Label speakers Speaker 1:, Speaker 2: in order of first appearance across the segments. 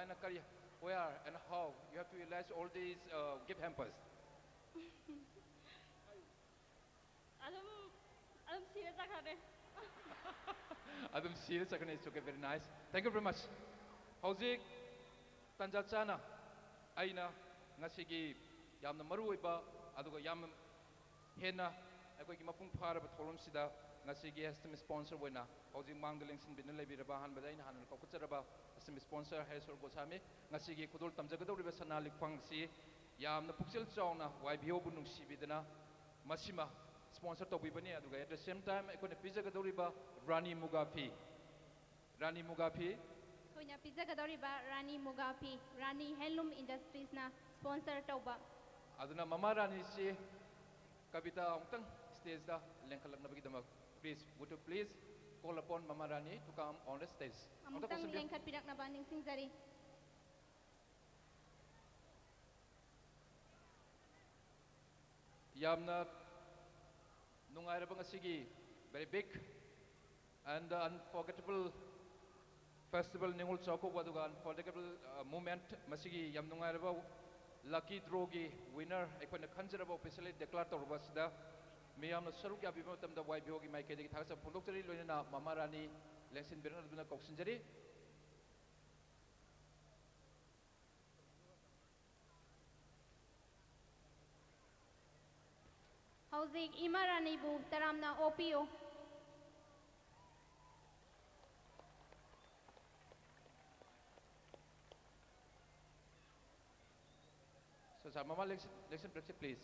Speaker 1: Kamana Kari, where and how you have to utilize all these gift hampers?
Speaker 2: Adam, Adam serious akade.
Speaker 1: Adam serious again is okay, very nice. Thank you very much. Howzik Tanjachana Aina Nasigi Yam the Maruiba Aduga Yam Hena Akoki Mapung Para Batolum Sida Nasigi has to sponsor winner. Housing Mangalings in Binale Birabahan Badain Han Kokutaraba as a sponsor has or Gosami Nasigi Kudul Tamjagado River Sanalik Pangsi Yam the Puxil Zona YBO Bunung Sibidana Masima sponsor to Bibani Aduga. At the same time, I could a pizza Gadoriba Rani Mugapi. Rani Mugapi.
Speaker 2: Kunya pizza gadoriba Rani Mugapi, Rani Handloom Industries na sponsor tauba.
Speaker 1: Aduna Mama Rani si Kavita Ongtang stage da Lenkalak Nabigidama. Please, would you please call upon Mama Rani to come on the stage?
Speaker 2: Amutang lengkat pidak na baning singzari.
Speaker 1: Yamna Nungairabang Asigi, very big and unforgettable festival Ningul Choko Waduga, unforgettable moment Masigi Yamnungairaba, lucky drogi winner, Ekona considerable officially declared to Rubasda, Miam Saruka Bimotam, the White Yogi Mike, has a Pulukari Luna, Mamarani, Lensin Bernardina Coxinjari.
Speaker 2: Hauzik Imarani bu taramna OPO.
Speaker 1: So, Mama, listen, please.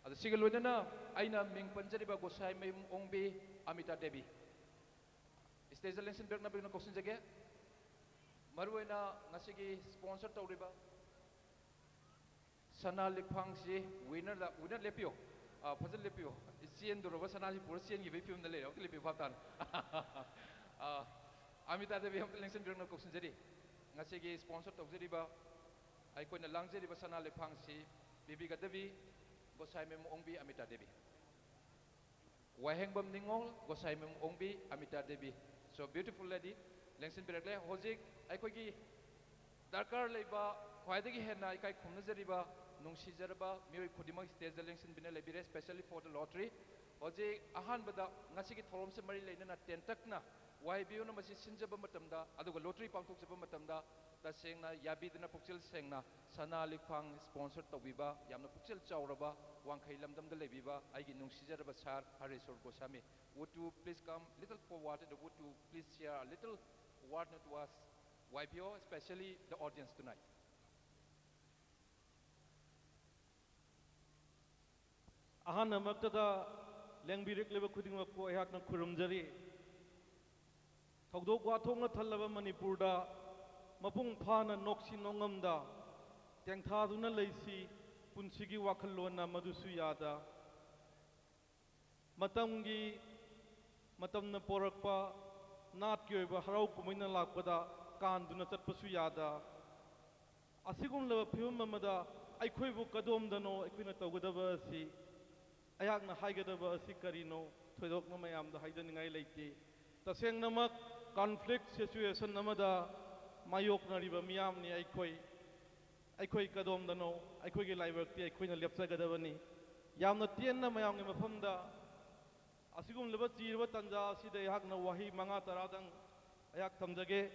Speaker 1: The single winner, Aina Ming Panjariba Gosai Mim Ongbi Amita Devi. Is there a lesson back na questions again? Maruena Nasigi sponsor Tauriba Sana Lipangsi, winner Lepio, Puzzle Lepio, Sian Durova Sanali Pursian, give him the lay of Lipivatan. Amita Devi of the lesson back na questions. Nasigi sponsor Tauriba, I couldn't langzi riba Sana Lipangsi, Bibi Gadavi. Gosai Mem Ongbi Amita Devi. Wahengbam Ningol, Gosai Mem Ongbi Amita Devi. So beautiful lady, Lengsin Berekle, Hozik, Aikogi, Darkar Leba, Quadigi Hena, Ikai Kumnazariba, Nungshi Zaraba, Miri Kudima stays the Lengsin Binelebire, especially for the lottery. Hozik, Ahan Bada, Nasiki Thorum Samari Lena, Tentakna, why be on Masi Sinjaba Matamda, Aduga lottery Pantuk Matamda. Tasengna Yabidna Puxil Sengna, Sana Lipang sponsored Tobiba, Yamna Puxil Chauraba, Wankai Lamdam the Leviba, Aginung Sijaraba Sar, Harisur Gosami. Would you please come little forward and would you please share a little word to us, YPO, especially the audience tonight?
Speaker 3: Ahana Maktada Langbirik Leva Kudimako Ayakna Kurumjari Togdo Guatonga Talava Manipurda. Mapung Pana Noxi Nongamda, Tangtaduna Lacy, Punsigi Wakalona Madusuyada, Matamgi, Matamna Porakpa, Nat Yoba, Harau Kumina Lakpada, Kanduna Tatpasuyada, Asigun Lava Pumamada, Aikwebu Kadom Dano, Equinatogadavasi, Ayakna Haigadava Sikarino, Todok Namayam, the Haidan Lady, Taseng Namak, conflict situation Namada. Mayok na riba miyam ni aikoi kadom dano aikoi ge laiwak ti aikoi na lepsa gadawani yam na tien na mayam ngi mafamda asigum leba chirwa tanja sida yak na wahi manga taradang ayak thamjage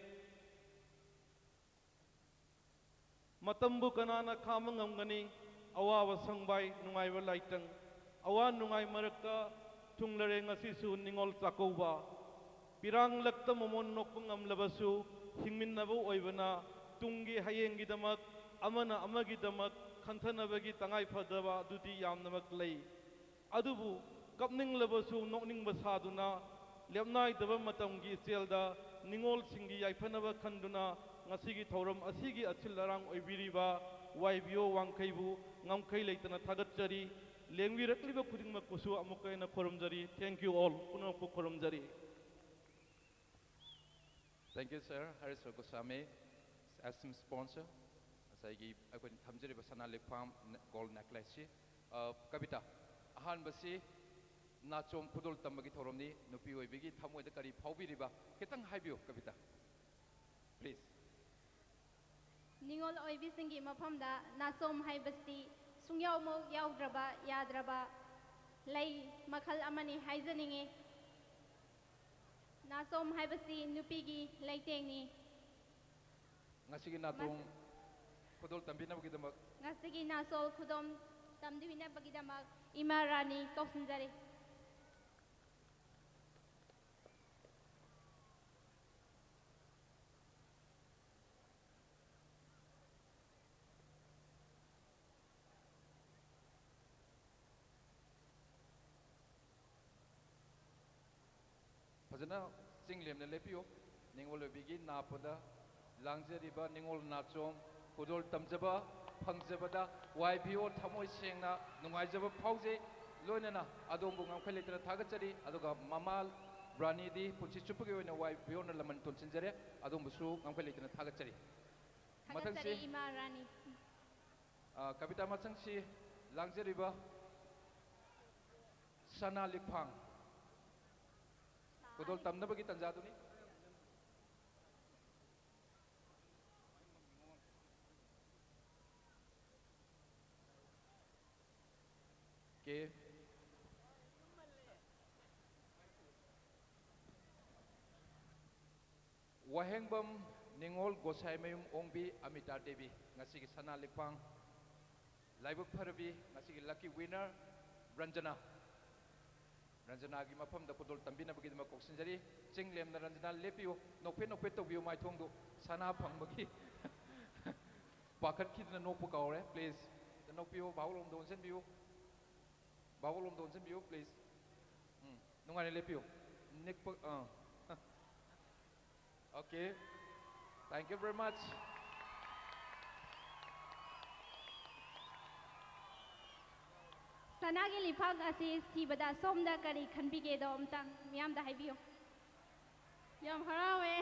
Speaker 3: matambu kanana khamang ngamgani awawa sangbai nungaiwa laitang awan nungai marakta tunglare ngasi su ningol chakoba pirang lakta momon nokpang amlabasu Hingminabu Oivana, Tungi Hayengi Damak, Amana Amagi Damak, Kantanabagi Tangai Padava, Duty Yam Namak Lay. Adubu, Kapning Labasu, Nokning Basaduna, Lemnai Davamatangi Selda, Ningol Singi, Ipanava Kanduna, Nasigi Torum, Asigi Atilarang Oibiriba, YBO Wankaibu, Namkai Latana Tagatari, Lengwi Rakliba Kuding Makusu, Amukaina Korumjari. Thank you all, Punapu Korumjari.
Speaker 1: Thank you, sir. Haris Gosami, as some sponsor. As I give, I could Tamjari Basana Lipam gold necklace. Kavita, Ahan Basi, नाचोम खुदोल तंबगी थोरमनी नुपी ओइबिगी थमोइदा करी फाउबिरिबा खितंग हाइबियो कविता please
Speaker 2: निगोल ओइबिसिंगी मफमदा नाचोम हाइबस्ती सुंग्यावमो याउद्रबा याद्रबा लई मखल अमनी हाइजनिंगे नाचोम हाइबस्ती नुपीगी लैतेंगनी
Speaker 1: ngasi natung khudol tambinabagi damak
Speaker 2: ngasi nasol khudom tamdibinabagi damak ima rani kausinjari
Speaker 1: fazana singlemne lepiyo ningol bigi napada langzeriba ningol nachom khudol tamjaba phangjabada waibio thamoi sengna nungaijaba phauje loinana adombu ngamkhalitna thagachari aduga mamal rani di punchi chupugi oina waibio na laman tonsinjare adombu su ngamkhalitna thagachari
Speaker 2: thagachari ima rani
Speaker 1: kavita machangsi langzeriba sana liphang khudol tamnabagi tanjaduni के वहेंगबम निंगोल गोसाईमयुम ओंबी अमिता देवी ngasi ki sana likpang laibuk pharabi ngasi ki lucky winner ranjana ranjana gi mafam da kudol tambina bagi ma koksinjari chinglem na ranjana lepiyo nokpe nokpe to biu mai thongdu sana phangbagi pakhat khidna nokpu kaure please the nokpiyo bawlom don sen biu bawlom don sen biu please nungai lepiyo nek okay thank you very much
Speaker 2: Sanagi lipag asi sibada somda kari khanbige do amtang miyam da haibiyo yam harawe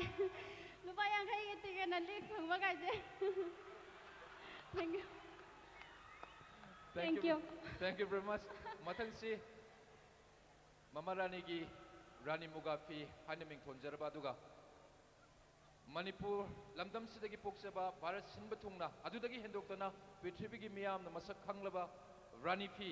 Speaker 2: lupa yang khai giti ke nalik phangba gaise thank you
Speaker 1: thank you very much mathang si mama rani gi rani mugafi haniming thonjarba duga manipur lamdam sidagi poksaba bharat sinba thungna adudagi hendoktana prithvi gi miyam na masak khanglaba rani fi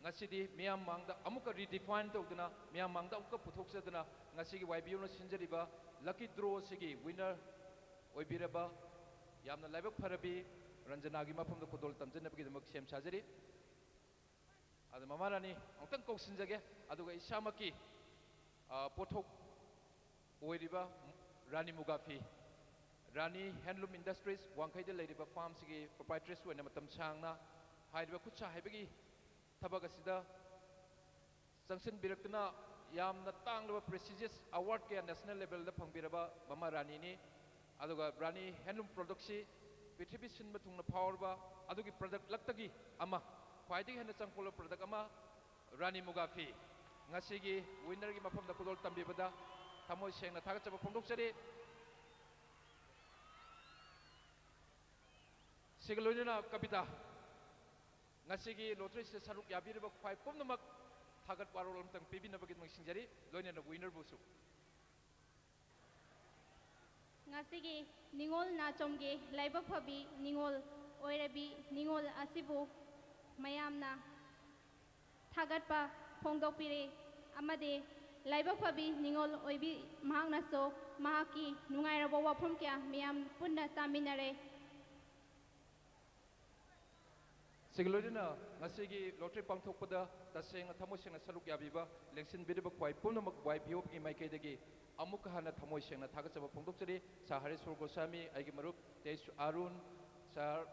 Speaker 1: ngasidi miyam mangda amuka redefine tawduna miyam mangda amuka puthoksaduna ngasigi YBO na sinjariba lucky draw sigi winner oibiraba yamna laibak pharabi ranjana gi mafamda kudol tamjanabagi damak sem sajari adu mamarani amtang koksinjage aduga isamaki pothok oiriba rani mugafi rani handloom industries wangkhaida leiriba farm sigi proprietors wena matam sangna haiba khutsa haibagi ꯊꯕꯛ ꯑꯁꯤꯗ ꯆꯪꯁꯤꯟꯕꯤꯔꯛꯇꯨꯅ ꯌꯥꯝꯅ ꯇꯥꯡꯂꯕ ꯄ꯭ꯔꯦꯁꯤꯖꯤꯌꯁ award ꯀꯌꯥ national ꯂꯦꯚꯦꯜꯗ ꯐꯪꯕꯤꯔꯕ ꯃꯃꯥ ꯔꯥꯅꯤꯅꯤ ꯑꯗꯨꯒ ꯔꯥꯅꯤ ꯍꯦꯟꯂꯨꯝ ꯄ꯭ꯔꯗꯛꯁꯤ ꯄ꯭ꯔꯤꯊꯤꯕꯤ ꯁꯤꯟꯕ ꯊꯨꯡꯅ ꯐꯥꯎꯔꯕ ꯑꯗꯨꯒꯤ ꯄ꯭ꯔꯗꯛ ꯂꯛꯇꯒꯤ ꯑꯃ ꯈ꯭ꯋꯥꯏꯗꯒꯤ ꯍꯦꯟꯅ ꯆꯪꯈꯣꯜꯂꯕ ꯄ꯭ꯔꯗꯛ ꯑꯃ ꯔꯥꯅꯤ ꯃꯨꯒꯥ ꯐꯤ ꯉꯁꯤꯒꯤ ꯋꯤꯟꯅꯔꯒꯤ ꯃꯐꯝꯗ ꯈꯨꯗꯣꯜ ꯇꯝꯕꯤꯕꯗ ꯊꯃꯣꯏ ꯁꯦꯡꯅ ꯊꯥꯒꯠꯆꯕ ꯐꯣꯡꯗꯣꯛꯆꯔꯤ ꯁꯤꯒ ꯂꯣꯏꯅꯅ ꯀꯕꯤꯇꯥ ngasigi lottery se saruk yabiriba khwai pumnamak thagat warol amtang pibinabagi mangsingjari loinena winner busu
Speaker 2: ngasigi ningol na chomge laibak phabi ningol oirabi ningol asibu mayamna thagatpa phongdokpire amade laibak phabi ningol oibi mahakna so mahaki nungairabo wafam kya miyam punna taminare
Speaker 1: Siglodina ngasigi lottery pangthokpada taseng thamoi sengna saruk yabiba lengsin biriba khwai pumnamak YBO gi maikaidagi amuk hana thamoi sengna thagachaba phongdokchari sa Hariswar Goswami aigi marup Tesh Arun sir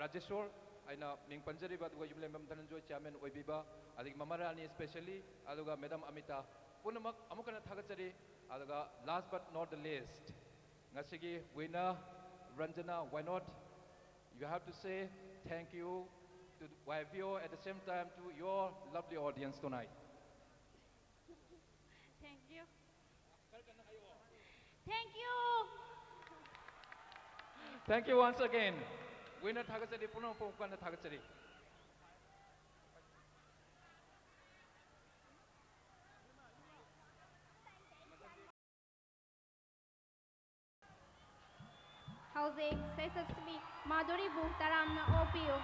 Speaker 1: Rajeshwar aina ming panjari ba duga yumlem Dhananjoy chairman oibiba adigi mamarani especially aduga madam Amita punamak amuk hana thagachari aduga last but not the least ngasigi winner Ranjana why not you have to say thank you to YBO at the same time to your lovely audience tonight.
Speaker 2: Thank you. Thank you.
Speaker 1: Thank you once again. Winner thagachari punong pongkana thagachari.
Speaker 2: ꯍꯧꯖꯤꯛ ꯁꯩꯁꯛꯁ꯭ꯔꯤ ꯃꯥꯙꯨꯔꯤꯕꯨ ꯇꯔꯥꯝꯅ ꯑꯣꯛꯄꯤꯌꯨ